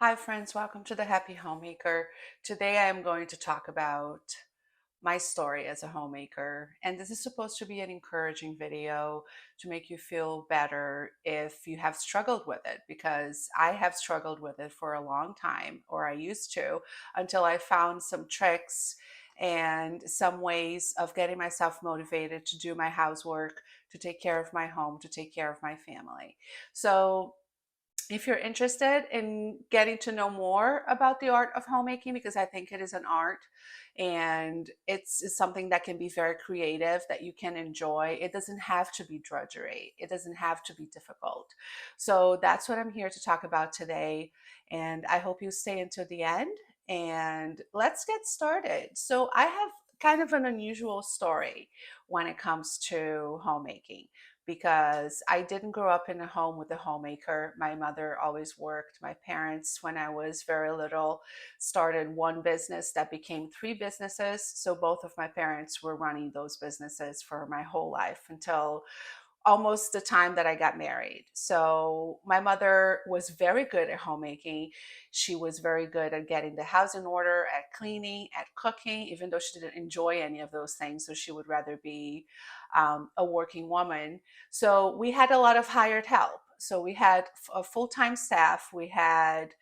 Hi, friends. Welcome to the Happy Homemaker. Today, I am going to talk about my story as a homemaker. And this is supposed to be an encouraging video to make you feel better if you have struggled with it, because I have struggled with it for a long time, or I used to, until I found some tricks and some ways of getting myself motivated to do my housework, to take care of my home, to take care of my family. So, if you're interested in getting to know more about the art of homemaking, because I think it is an art and it's something that can be very creative, that you can enjoy. It doesn't have to be drudgery, it doesn't have to be difficult. So that's what I'm here to talk about today. And I hope you stay until the end. And let's get started. So, I have kind of an unusual story when it comes to homemaking, because I didn't grow up in a home with a homemaker. My mother always worked. My parents, when I was very little, started one business that became three businesses. So both of my parents were running those businesses for my whole life until almost the time that I got married. So my mother was very good at homemaking. She was very good at getting the house in order, at cleaning, at cooking, even though she didn't enjoy any of those things. So she would rather be a working woman. So we had a lot of hired help. So we had a full-time staff. We had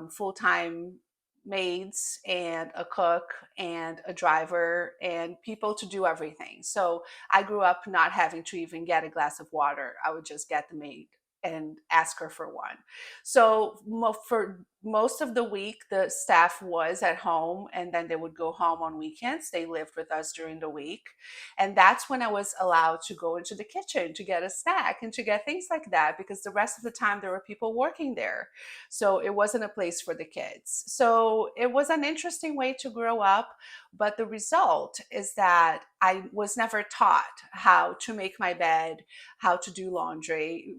full-time maids and a cook and a driver and people to do everything. So I grew up not having to even get a glass of water. I would just get the maid and ask her for one. So for most of the week, the staff was at home and then they would go home on weekends. They lived with us during the week. And that's when I was allowed to go into the kitchen to get a snack and to get things like that, because the rest of the time there were people working there. So it wasn't a place for the kids. So it was an interesting way to grow up. But the result is that I was never taught how to make my bed, how to do laundry.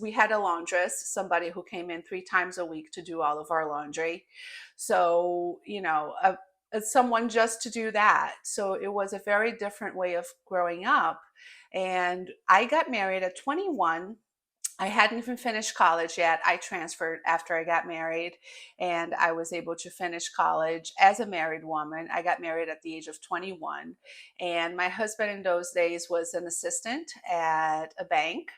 We had a laundress, somebody who came in 3 times a week to do all of our laundry. So, someone just to do that. So it was a very different way of growing up. And I got married at 21. I hadn't even finished college yet. I transferred after I got married, and I was able to finish college as a married woman. I got married at the age of 21, and my husband in those days was an assistant at a bank,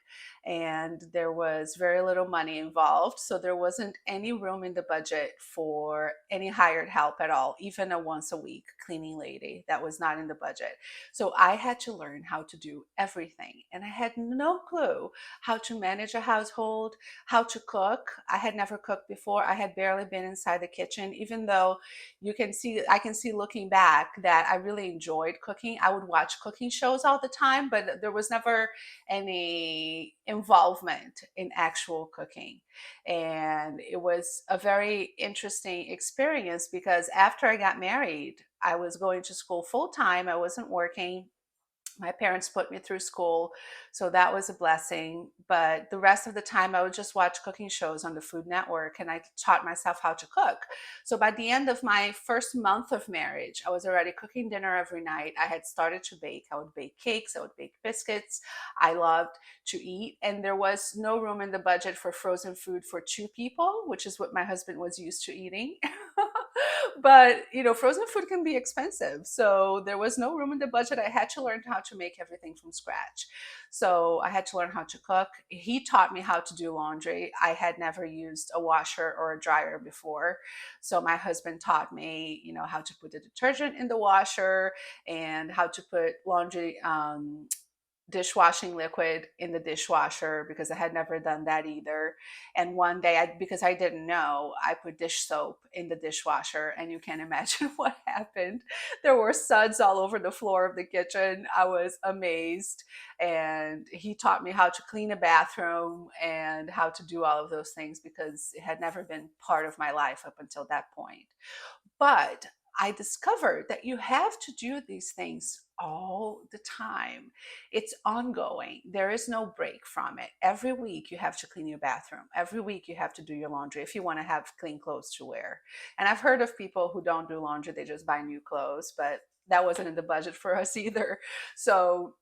and there was very little money involved. So there wasn't any room in the budget for any hired help at all, even a once a week cleaning lady. That was not in the budget. So I had to learn how to do everything, and I had no clue how to manage a household, how to cook. I had never cooked before. I had barely been inside the kitchen, even though I can see looking back that I really enjoyed cooking. I would watch cooking shows all the time, but there was never any involvement in actual cooking. And it was a very interesting experience, because after I got married, I was going to school full time. I wasn't working. My parents put me through school, so that was a blessing. But the rest of the time, I would just watch cooking shows on the Food Network, and I taught myself how to cook. So by the end of my first month of marriage, I was already cooking dinner every night. I had started to bake. I would bake cakes, I would bake biscuits. I loved to eat, and there was no room in the budget for frozen food for two people, which is what my husband was used to eating. But frozen food can be expensive, so there was no room in the budget. I had to learn how to make everything from scratch. So I had to learn how to cook. He taught me how to do laundry. I had never used a washer or a dryer before, so my husband taught me how to put the detergent in the washer and how to put laundry dishwashing liquid in the dishwasher, because I had never done that either. And one day, because I didn't know, I put dish soap in the dishwasher, and you can imagine what happened. There were suds all over the floor of the kitchen. I was amazed. And he taught me how to clean a bathroom and how to do all of those things, because it had never been part of my life up until that point. But I discovered that you have to do these things all the time. It's ongoing. There is no break from it. Every week you have to clean your bathroom. Every week you have to do your laundry if you want to have clean clothes to wear. And I've heard of people who don't do laundry, they just buy new clothes, but that wasn't in the budget for us either. So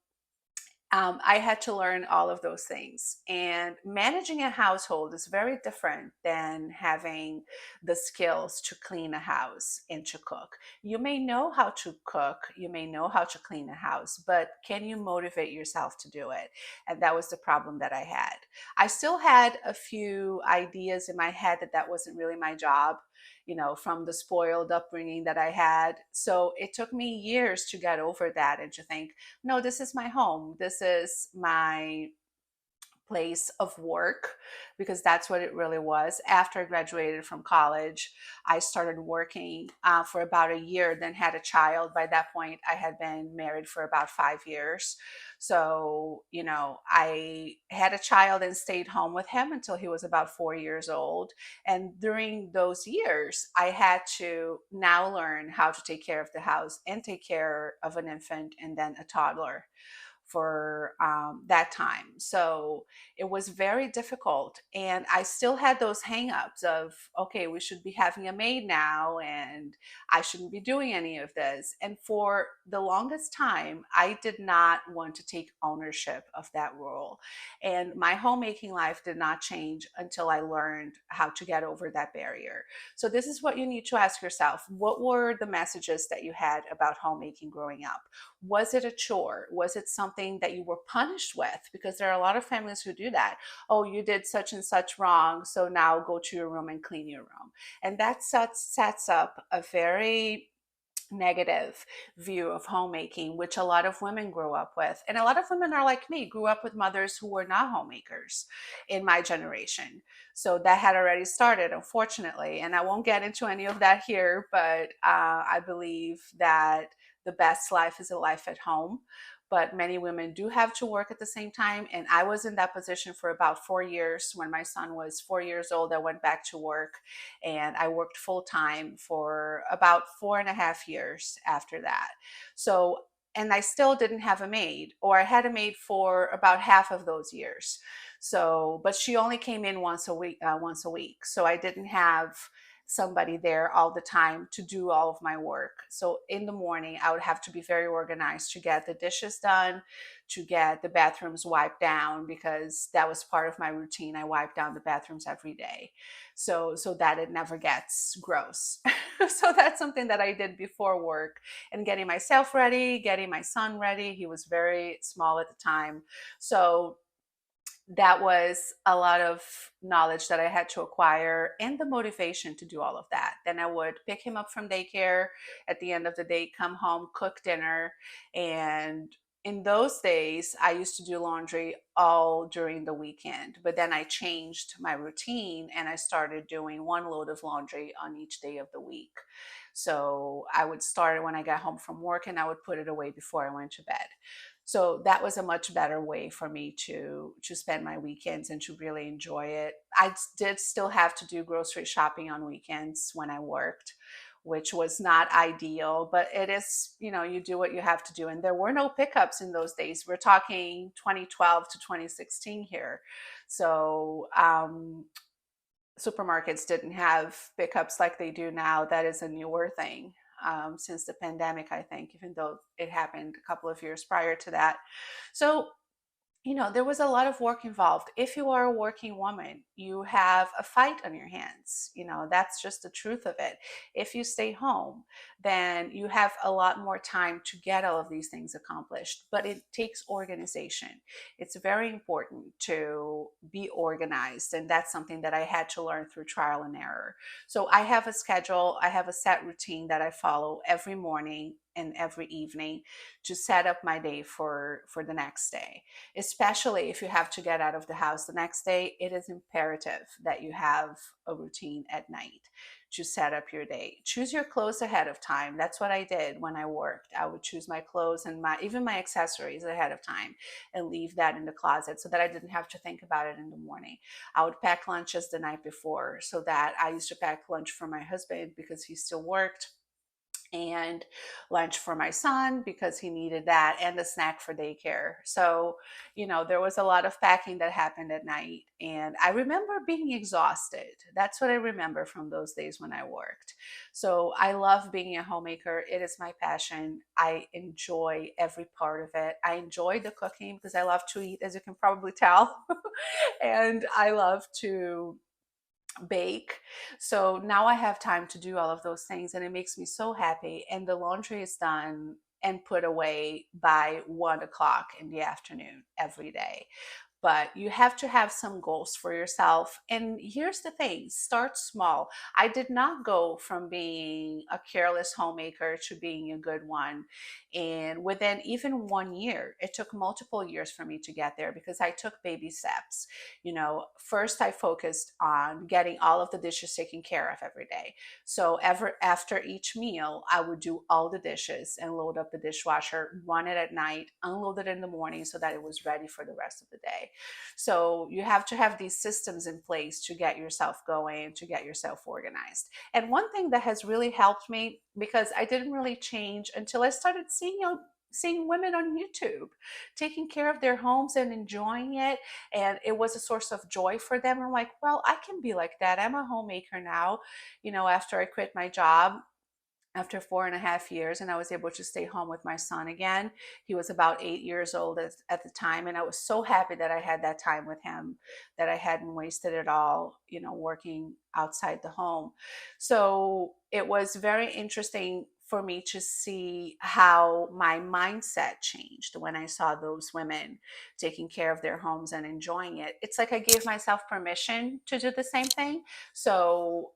I had to learn all of those things. And managing a household is very different than having the skills to clean a house and to cook. You may know how to cook, you may know how to clean a house, but can you motivate yourself to do it? And that was the problem that I had. I still had a few ideas in my head that that wasn't really my job. From the spoiled upbringing that I had. So it took me years to get over that and to think, no, this is my home. This is my place of work, because that's what it really was. After I graduated from college, I started working for about a year, then had a child. By that point, I had been married for about 5 years. So, I had a child and stayed home with him until he was about 4 years old. And during those years, I had to now learn how to take care of the house and take care of an infant and then a toddler for that time. So it was very difficult. And I still had those hangups of, okay, we should be having a maid now, and I shouldn't be doing any of this. And for the longest time, I did not want to take ownership of that role. And my homemaking life did not change until I learned how to get over that barrier. So this is what you need to ask yourself. What were the messages that you had about homemaking growing up? Was it a chore? Was it something that you were punished with? Because there are a lot of families who do that. Oh, you did such and such wrong, so now go to your room and clean your room. And that sets up a very negative view of homemaking, which a lot of women grow up with. And a lot of women are like me, grew up with mothers who were not homemakers in my generation. So that had already started, unfortunately. And I won't get into any of that here, but I believe that the best life is a life at home. But many women do have to work at the same time. And I was in that position for about 4 years. When my son was 4 years old, I went back to work, and I worked full time for about 4.5 years after that. So, and I still didn't have a maid, or I had a maid for about half of those years. So, but she only came in once a week, So I didn't have somebody there all the time to do all of my work. So in the morning, I would have to be very organized to get the dishes done, to get the bathrooms wiped down, because that was part of my routine. I wiped down the bathrooms every day, so that it never gets gross. So that's something that I did before work, and getting myself ready, getting my son ready. He was very small at the time. So that was a lot of knowledge that I had to acquire, and the motivation to do all of that. Then I would pick him up from daycare at the end of the day, come home, cook dinner. And in those days, I used to do laundry all during the weekend. But then I changed my routine and I started doing one load of laundry on each day of the week. So I would start when I got home from work, and I would put it away before I went to bed. So that was a much better way for me to spend my weekends and to really enjoy it. I did still have to do grocery shopping on weekends when I worked, which was not ideal, but it is, you do what you have to do. And there were no pickups in those days. We're talking 2012 to 2016 here. So supermarkets didn't have pickups like they do now. That is a newer thing since the pandemic, I think, even though it happened a couple of years prior to that. So there was a lot of work involved. If you are a working woman, you have a fight on your hands. That's just the truth of it. If you stay home, then you have a lot more time to get all of these things accomplished. But it takes organization. It's very important to be organized. And that's something that I had to learn through trial and error. So I have a schedule, I have a set routine that I follow every morning and every evening to set up my day for the next day. Especially if you have to get out of the house the next day, it is imperative that you have a routine at night to set up your day. Choose your clothes ahead of time. That's what I did when I worked. I would choose my clothes and even my accessories ahead of time, and leave that in the closet so that I didn't have to think about it in the morning. I would pack lunches the night before, so that I used to pack lunch for my husband because he still worked, and lunch for my son because he needed that, and a snack for daycare. So, there was a lot of packing that happened at night, and I remember being exhausted. That's what I remember from those days when I worked. So, I love being a homemaker. It is my passion. I enjoy every part of it. I enjoy the cooking because I love to eat, as you can probably tell. And I love to bake. So now I have time to do all of those things, and it makes me so happy. And the laundry is done and put away by 1 o'clock in the afternoon every day. But you have to have some goals for yourself. And here's the thing, start small. I did not go from being a careless homemaker to being a good one. And within even 1 year, it took multiple years for me to get there because I took baby steps. First I focused on getting all of the dishes taken care of every day. So after each meal, I would do all the dishes and load up the dishwasher, run it at night, unload it in the morning so that it was ready for the rest of the day. So you have to have these systems in place to get yourself going, to get yourself organized. And one thing that has really helped me, because I didn't really change until I started seeing women on YouTube taking care of their homes and enjoying it. And it was a source of joy for them. I'm like, well, I can be like that. I'm a homemaker now, after I quit my job after 4.5 years, and I was able to stay home with my son again. He was about 8 years old at the time, and I was so happy that I had that time with him, that I hadn't wasted it all, working outside the home. So it was very interesting for me to see how my mindset changed when I saw those women taking care of their homes and enjoying it. It's like I gave myself permission to do the same thing. So,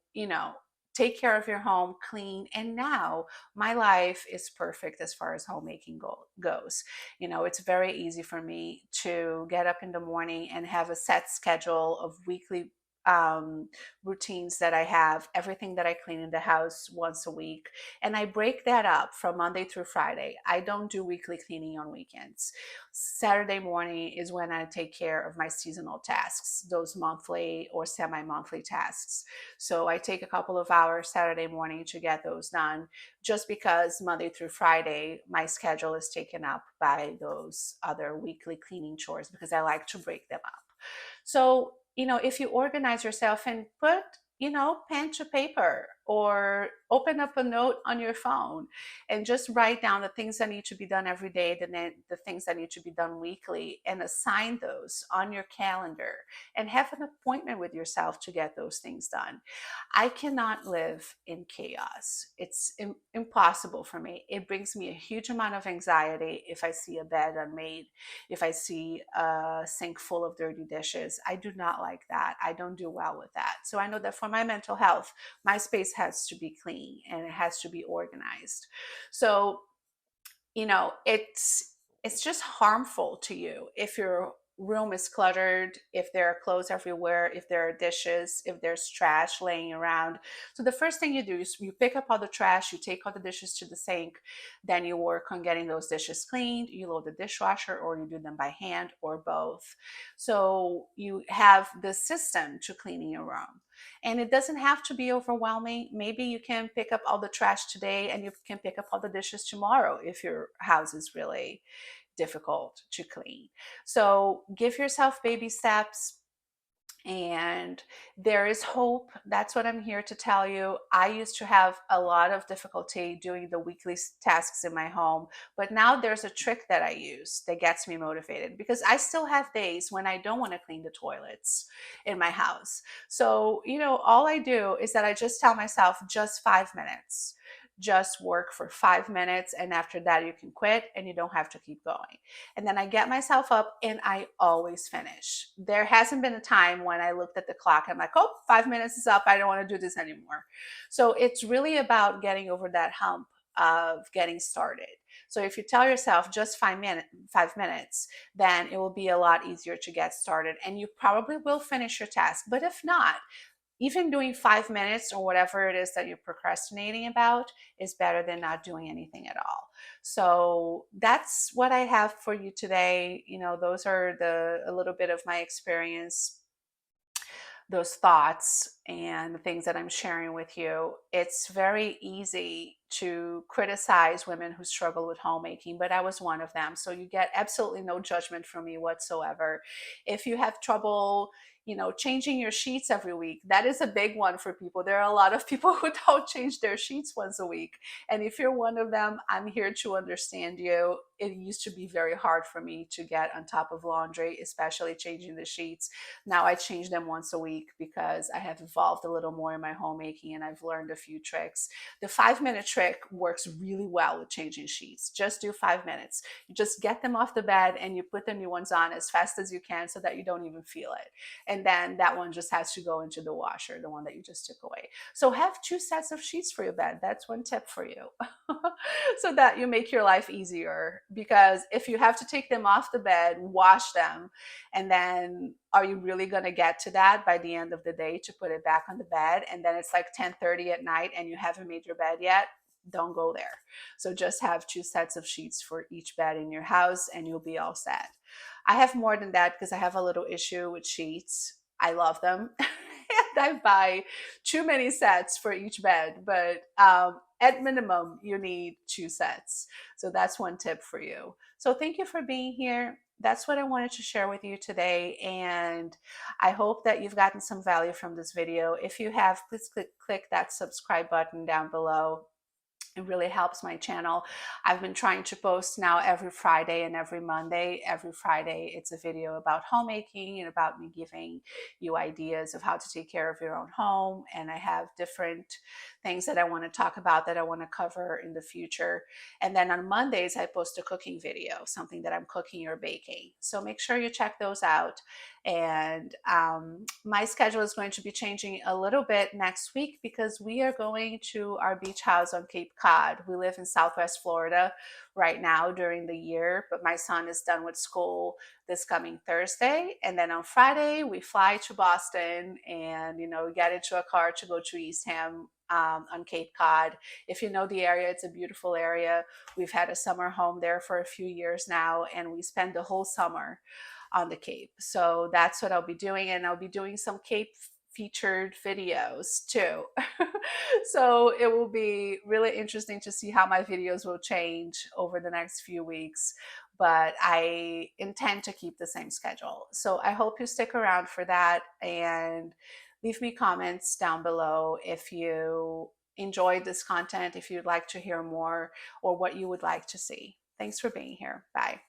take care of your home, clean. And now my life is perfect as far as homemaking goes. It's very easy for me to get up in the morning and have a set schedule of weekly um, routines that I have, everything that I clean in the house once a week. And I break that up from Monday through Friday. I don't do weekly cleaning on weekends. Saturday morning is when I take care of my seasonal tasks, those monthly or semi monthly tasks. So I take a couple of hours Saturday morning to get those done, just because Monday through Friday, my schedule is taken up by those other weekly cleaning chores because I like to break them up. So, if you organize yourself and put, pen to paper or open up a note on your phone and just write down the things that need to be done every day, the things that need to be done weekly, and assign those on your calendar and have an appointment with yourself to get those things done. I cannot live in chaos. It's impossible for me. It brings me a huge amount of anxiety if I see a bed unmade, if I see a sink full of dirty dishes. I do not like that. I don't do well with that. So I know that for my mental health, my space has to be clean and it has to be organized. So, it's just harmful to you if your room is cluttered, if there are clothes everywhere, if there are dishes, if there's trash laying around. So the first thing you do is you pick up all the trash, you take all the dishes to the sink, then you work on getting those dishes cleaned, you load the dishwasher, or you do them by hand, or both. So you have the system to cleaning your room. And it doesn't have to be overwhelming. Maybe you can pick up all the trash today and you can pick up all the dishes tomorrow if your house is really difficult to clean. So give yourself baby steps, and there is hope. That's what I'm here to tell you. I used to have a lot of difficulty doing the weekly tasks in my home, but now there's a trick that I use that gets me motivated, because I still have days when I don't want to clean the toilets in my house. So, all I do is that I just tell myself just 5 minutes. Just work for 5 minutes, and after that, you can quit and you don't have to keep going. And then I get myself up and I always finish. There hasn't been a time when I looked at the clock, I'm like, oh, 5 minutes is up, I don't want to do this anymore. So it's really about getting over that hump of getting started. So if you tell yourself just 5 minutes, then it will be a lot easier to get started, and you probably will finish your task. But if not, even doing 5 minutes or whatever it is that you're procrastinating about is better than not doing anything at all. So that's what I have for you today. Those are a little bit of my experience those thoughts and the things that I'm sharing with you, it's very easy to criticize women who struggle with homemaking, but I was one of them. So you get absolutely no judgment from me whatsoever. If you have trouble, changing your sheets every week, that is a big one for people. There are a lot of people who don't change their sheets once a week. And if you're one of them, I'm here to understand you. It used to be very hard for me to get on top of laundry, especially changing the sheets. Now I change them once a week because I have evolved a little more in my homemaking and I've learned a few tricks. The 5 minute trick works really well with changing sheets. Just do 5 minutes. You just get them off the bed and you put the new ones on as fast as you can so that you don't even feel it. And then that one just has to go into the washer, the one that you just took away. So have two sets of sheets for your bed. That's one tip for you. So that you make your life easier. Because if you have to take them off the bed, wash them, and then are you really going to get to that by the end of the day to put it back on the bed? And then it's like 10:30 at night and you haven't made your bed yet? Don't go there. So just have two sets of sheets for each bed in your house and you'll be all set. I have more than that because I have a little issue with sheets. I love them. And I buy too many sets for each bed, but at minimum, you need two sets. So that's one tip for you. So thank you for being here. That's what I wanted to share with you today. And I hope that you've gotten some value from this video. If you have, please click that subscribe button down below. It really helps my channel. I've been trying to post now every Friday and every Monday. Every Friday, it's a video about homemaking and about me giving you ideas of how to take care of your own home. And I have different things that I want to talk about that I want to cover in the future. And then on Mondays, I post a cooking video, something that I'm cooking or baking. So make sure you check those out. And my schedule is going to be changing a little bit next week because we are going to our beach house on Cape Cod. We live in Southwest Florida right now during the year, but my son is done with school this coming Thursday. And then on Friday, we fly to Boston and, get into a car to go to Eastham on Cape Cod. If you know the area, it's a beautiful area. We've had a summer home there for a few years now, and we spend the whole summer on the Cape. So that's what I'll be doing. And I'll be doing some Cape featured videos too. So it will be really interesting to see how my videos will change over the next few weeks. But I intend to keep the same schedule. So I hope you stick around for that and leave me comments down below if you enjoyed this content, if you'd like to hear more, or what you would like to see. Thanks for being here. Bye.